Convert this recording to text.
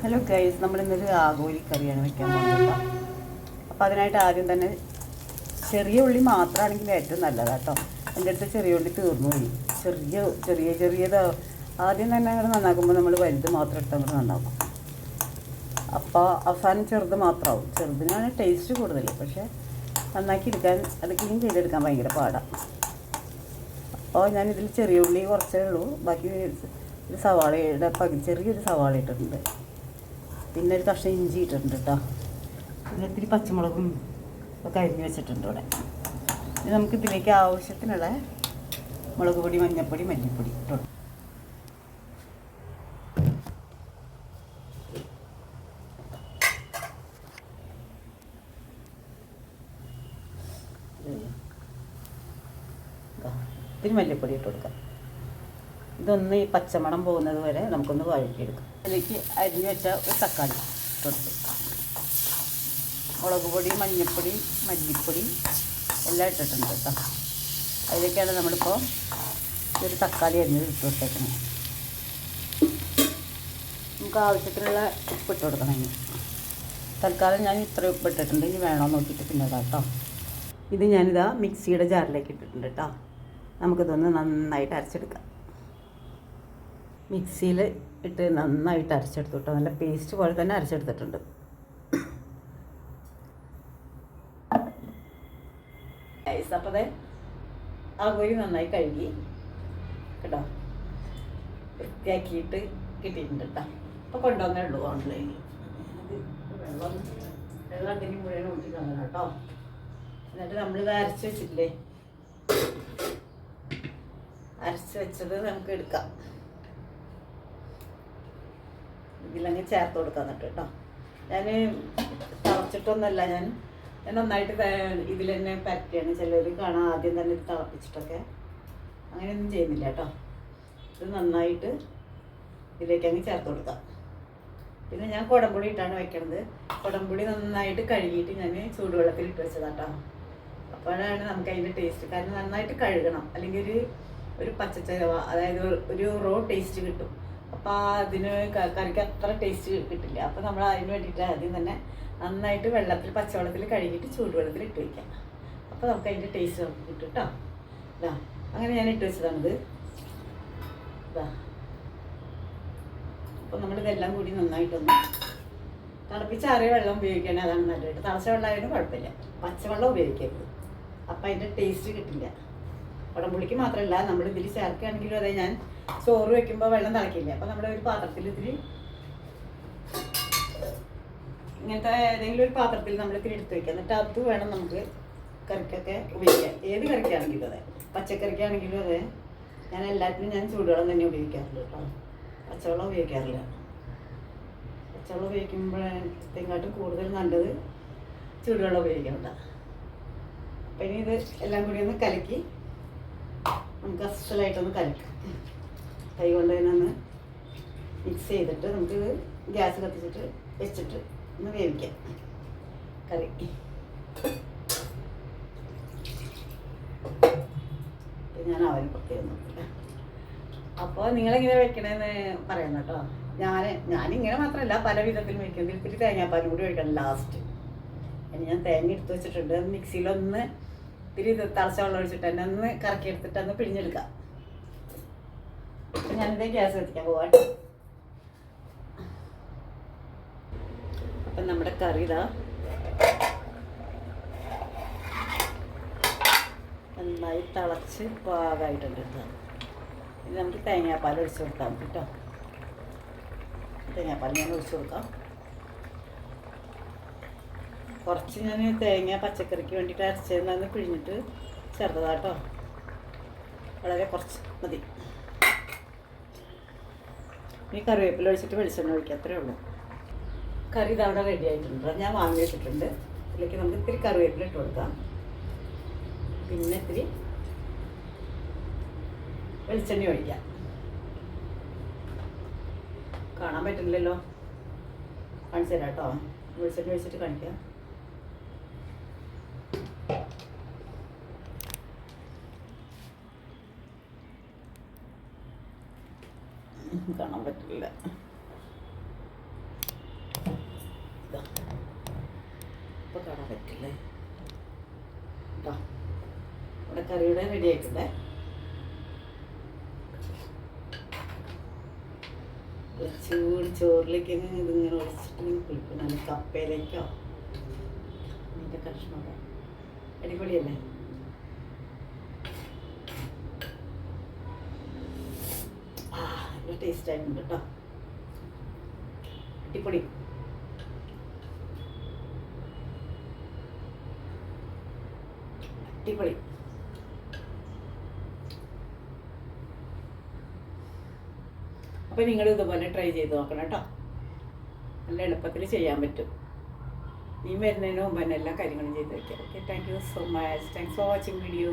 Hello guys, നമ്മളിന്നൊരു ആഗോലി കറിയാണ് വെക്കാൻ പോകുന്നത്. അപ്പോൾ അതിനായിട്ട് ആദ്യം തന്നെ ചെറിയ ഉള്ളി മാത്രമാണെങ്കിൽ ഏറ്റവും നല്ലതാണ് കേട്ടോ. എൻ്റെ അടുത്ത് ചെറിയ ഉള്ളി തീർന്നു പോയി. ചെറിയത് ആദ്യം തന്നെ അങ്ങോട്ട് നന്നാക്കുമ്പോൾ നമ്മൾ വലുത് മാത്രം എടുത്ത് അങ്ങോട്ട് നന്നാക്കും. അപ്പോൾ അവസാനം ചെറുത് മാത്രമാവും. ചെറുതിനാണ് ടേസ്റ്റ് കൂടുതൽ, പക്ഷേ നന്നാക്കി എടുക്കാൻ, അത് ക്ലീൻ ചെയ്തെടുക്കാൻ ഭയങ്കര പാടാണ്. അപ്പോൾ ഞാനിതിൽ ചെറിയ ഉള്ളി കുറച്ചേ ഉള്ളൂ, ബാക്കി ഒരു സവാളയുടെ ചെറിയൊരു സവാള ഇട്ടിട്ടുണ്ട്. പിന്നെ ഒരു കഷ്ണം ഇഞ്ചി ഇട്ടിട്ടുണ്ട് കേട്ടോ. പിന്നെ ഇത്തിരി പച്ചമുളകും ഒക്കെ അരിഞ്ഞ് വെച്ചിട്ടുണ്ട് ഇവിടെ. ഇനി നമുക്ക് ഇതിലേക്ക് ആവശ്യത്തിനുള്ള മുളക് പൊടി, മഞ്ഞൾപ്പൊടി, മല്ലിപ്പൊടി ഇട്ടു. ഇത്തിരി മല്ലിപ്പൊടി ഇട്ട് കൊടുക്കാം. ഇതൊന്ന് ഈ പച്ചമണം പോകുന്നത് വരെ നമുക്കൊന്ന് വഴറ്റിയെടുക്കാം. അതിലേക്ക് അരിഞ്ഞ് വെച്ച ഒരു തക്കാളി ഇട്ട്, മുളക് പൊടി, മഞ്ഞൾപ്പൊടി, മല്ലിപ്പൊടി എല്ലാം ഇട്ടിട്ടുണ്ട് കേട്ടോ. അതിലേക്കാണ് നമ്മളിപ്പോൾ ഒരു തക്കാളി അരിഞ്ഞത് ഇട്ട് കൊടുത്തേക്കണം. നമുക്ക് ആവശ്യത്തിനുള്ള ഉപ്പ് ഇട്ട് കൊടുക്കണം. ഇനി തൽക്കാലം ഞാൻ ഇത്ര ഉപ്പ് ഇട്ടിട്ടുണ്ട്. ഇനി വേണമെന്ന് നോക്കിയിട്ട് പിന്നെ കേട്ടോ. ഇത് ഞാനിതാ മിക്സിയുടെ ജാറിലേക്ക് ഇട്ടിട്ടുണ്ട് കേട്ടോ. നമുക്കിതൊന്ന് നന്നായിട്ട് അരച്ചെടുക്കാം. മിക്സിയിൽ ഇട്ട് നന്നായിട്ട് അരച്ചെടുത്തു കേട്ടോ. നല്ല പേസ്റ്റ് പോലെ തന്നെ അരച്ചെടുത്തിട്ടുണ്ട്. അപ്പോൾ അതെ ആകോലി നന്നായി കഴുകി കേട്ടോ, വൃത്തിയാക്കിയിട്ട് കിട്ടിയിട്ടുണ്ട് കേട്ടോ. അപ്പോൾ കൊണ്ടുവന്നേ ഉള്ളൂ ഓൺലൈനിൽ. വെള്ളം ഉണ്ടെങ്കിൽ മുഴുവൻ ഊറ്റി തന്നു കേട്ടോ. എന്നിട്ട് നമ്മളിത് അരച്ച് വെച്ചിട്ടില്ലേ, അരച്ച് വെച്ചത് നമുക്ക് എടുക്കാം. ഇതിലങ്ങ് ചേർത്ത് കൊടുക്കാൻ എന്നിട്ട് കേട്ടോ. ഞാൻ തിളച്ചിട്ടൊന്നുമല്ല, ഞാൻ നന്നായിട്ട് ഇതിൽ തന്നെ പരട്ടിയാണ്. ചിലർ കാണാൻ ആദ്യം തന്നെ ഇത് തിളപ്പിച്ചിട്ടൊക്കെ, അങ്ങനെയൊന്നും ചെയ്യുന്നില്ല കേട്ടോ. ഇത് നന്നായിട്ട് ഇതിലേക്ക് അങ്ങ് ചേർത്ത് കൊടുക്കാം. പിന്നെ ഞാൻ കുടംപുളി ഇട്ടാണ് വെക്കണത്. കുടംപുളി നന്നായിട്ട് കഴുകിയിട്ട് ഞാൻ ചൂടുവെള്ളത്തിൽ ഇട്ട് വെച്ചതാട്ടോ. അപ്പോഴാണ് നമുക്ക് അതിൻ്റെ ടേസ്റ്റ്. കാരണം നന്നായിട്ട് കഴുകണം, അല്ലെങ്കിൽ ഒരു പച്ചച്ചരവ, അതായത് ഒരു റോ ടേസ്റ്റ് കിട്ടും. അപ്പോൾ അതിന് കറിക്ക് അത്ര ടേസ്റ്റ് കിട്ടില്ല. അപ്പോൾ നമ്മൾ അതിന് വേണ്ടിയിട്ട് ആദ്യം തന്നെ നന്നായിട്ട് പച്ചവെള്ളത്തിൽ കഴുകിയിട്ട് ചൂടുവെള്ളത്തിൽ ഇട്ട് വയ്ക്കാം. അപ്പോൾ നമുക്ക് അതിൻ്റെ ടേസ്റ്റ് നമുക്ക് കിട്ടും കേട്ടോ. ഇതാ അങ്ങനെ ഞാൻ ഇട്ട് വെച്ചതാണിത്. ഇതാ അപ്പോൾ നമ്മളിതെല്ലാം കൂടി നന്നായിട്ടൊന്ന് തിളപ്പിച്ചാറിയ വെള്ളം ഉപയോഗിക്കുകയാണെങ്കിൽ അതാണ് നല്ലതായിട്ട്. തിളച്ച വെള്ളമായാലും കുഴപ്പമില്ല, പച്ചവെള്ളം ഉപയോഗിക്കരുത്. അപ്പോൾ അതിൻ്റെ ടേസ്റ്റ് കിട്ടില്ല. കുടംപുളിക്ക് മാത്രമല്ല, നമ്മൾ ഇതിൽ ചേർക്കുകയാണെങ്കിലും അതെ. ഞാൻ ചോറ് വെക്കുമ്പോൾ വെള്ളം തിളക്കില്ല. അപ്പോൾ നമ്മുടെ ഒരു പാത്രത്തിൽ ഇതിൽ ഇങ്ങനത്തെ ഏതെങ്കിലും ഒരു പാത്രത്തിൽ നമ്മൾ ഇത്തിരി എടുത്ത് വയ്ക്കുക. എന്നിട്ട് അത് വേണം നമുക്ക് കറിക്കൊക്കെ ഉപയോഗിക്കാൻ. ഏത് കറിക്കാണെങ്കിലും അതെ, പച്ചക്കറിക്കാണെങ്കിലും അതെ. ഞാൻ എല്ലാത്തിനും ഞാൻ ചൂടുവെള്ളം തന്നെ ഉപയോഗിക്കാറുള്ളൂ കേട്ടോ. പച്ചവെള്ളം ഉപയോഗിക്കാറില്ല. പച്ചവെള്ളം ഉപയോഗിക്കുമ്പോഴത്തേക്കാട്ടും കൂടുതൽ നല്ലത് ചൂടുവെള്ളം ഉപയോഗിക്കണ്ട. അപ്പം ഇനി ഇത് എല്ലാം കൂടി ഒന്ന് കലക്കി നമുക്ക് അസലായിട്ടൊന്ന് കലക്കാം. കൈ കൊണ്ട് തന്നെ ഒന്ന് മിക്സ് ചെയ്തിട്ട് നമുക്കിത് ഗ്യാസ് കത്തിച്ചിട്ട് വെച്ചിട്ട് ഒന്ന് വേവിക്കാം കറി. ഞാൻ അവന് പ്രത്യേകം നോക്കില്ല. അപ്പോൾ നിങ്ങളെങ്ങനെ വെക്കണമെന്ന് പറയാം കേട്ടോ. ഞാനിങ്ങനെ മാത്രമല്ല, പല വിധത്തിലും വയ്ക്കും. ഇത്തിരി തേങ്ങാപ്പാലും കൂടി ഒഴിക്കണം ലാസ്റ്റ്. ഇനി ഞാൻ തേങ്ങ എടുത്ത് വെച്ചിട്ടുണ്ട്. മിക്സിയിലൊന്ന് ഇത്തിരി തിളച്ച വെള്ളം ഒഴിച്ചിട്ട് തന്നെ ഒന്ന് കറക്കിയെടുത്തിട്ട് ഒന്ന് പിഴിഞ്ഞെടുക്കാം. ഞാനിത് ഗ്യാസ് കത്തിക്കാൻ പോവാം. അപ്പം നമ്മുടെ കറി ഇതാ നന്നായി തിളച്ച് പാകമായിട്ടുണ്ട്. ഇനി നമുക്ക് തേങ്ങാപ്പാൽ ഒഴിച്ച് കൊടുക്കാം കേട്ടോ. തേങ്ങാപ്പാൽ ഞാൻ ഒഴിച്ച് കൊടുക്കാം. കുറച്ച് ഞാൻ തേങ്ങ പച്ചക്കറിക്ക് വേണ്ടിയിട്ട് അരച്ചതെന്ന് പിഴിഞ്ഞിട്ട് ചേർത്തതാട്ടോ. വളരെ കുറച്ച് മതി. ഈ കറിവേപ്പില ഒഴിച്ചിട്ട് വെളിച്ചെണ്ണ ഒഴിക്കുക, അത്രേ ഉള്ളൂ. കറി ഇതവിടെ റെഡി ആയിട്ടുണ്ട്. ഞാൻ വാങ്ങി വെച്ചിട്ടുണ്ട്. ഇതിലേക്ക് നമുക്ക് ഇത്തിരി കറിവേപ്പില ഇട്ട് കൊടുക്കാം. പിന്നെ ഇത്തിരി വെളിച്ചെണ്ണ ഒഴിക്കാം. കാണാൻ പറ്റില്ലല്ലോ, കാണിച്ചു തരാം കേട്ടോ. വെളിച്ചെണ്ണ ഒഴിച്ചിട്ട് കാണിക്കാം. കാണാൻ പറ്റില്ല. ആയിട്ടില്ലേ കേട്ടോ. ഇവിടെ കറിയുടെ റെഡി ആയിട്ടുണ്ട്. ചൂട് ചോറിലേക്ക് ഇതിങ്ങനെ ഒഴിച്ചിട്ട് കുളിക്കണം. കപ്പയിലേക്കോ ഇതിൻ്റെ കഷ്ണമൊക്കെ അടിപൊളിയല്ലേ? നല്ല ടേസ്റ്റ് ആയിട്ടുണ്ട് കേട്ടോ. അടിപൊളി. അടിപൊളി. അപ്പോൾ നിങ്ങൾ ഇതുപോലെ ട്രൈ ചെയ്ത് നോക്കണം കേട്ടോ. നല്ല എളുപ്പത്തിൽ ചെയ്യാൻ പറ്റും. നീ വരുന്നതിന് മുമ്പ് തന്നെ എല്ലാ കാര്യങ്ങളും ചെയ്ത് വയ്ക്കാം. Okay, thank you so much. Thanks for watching video.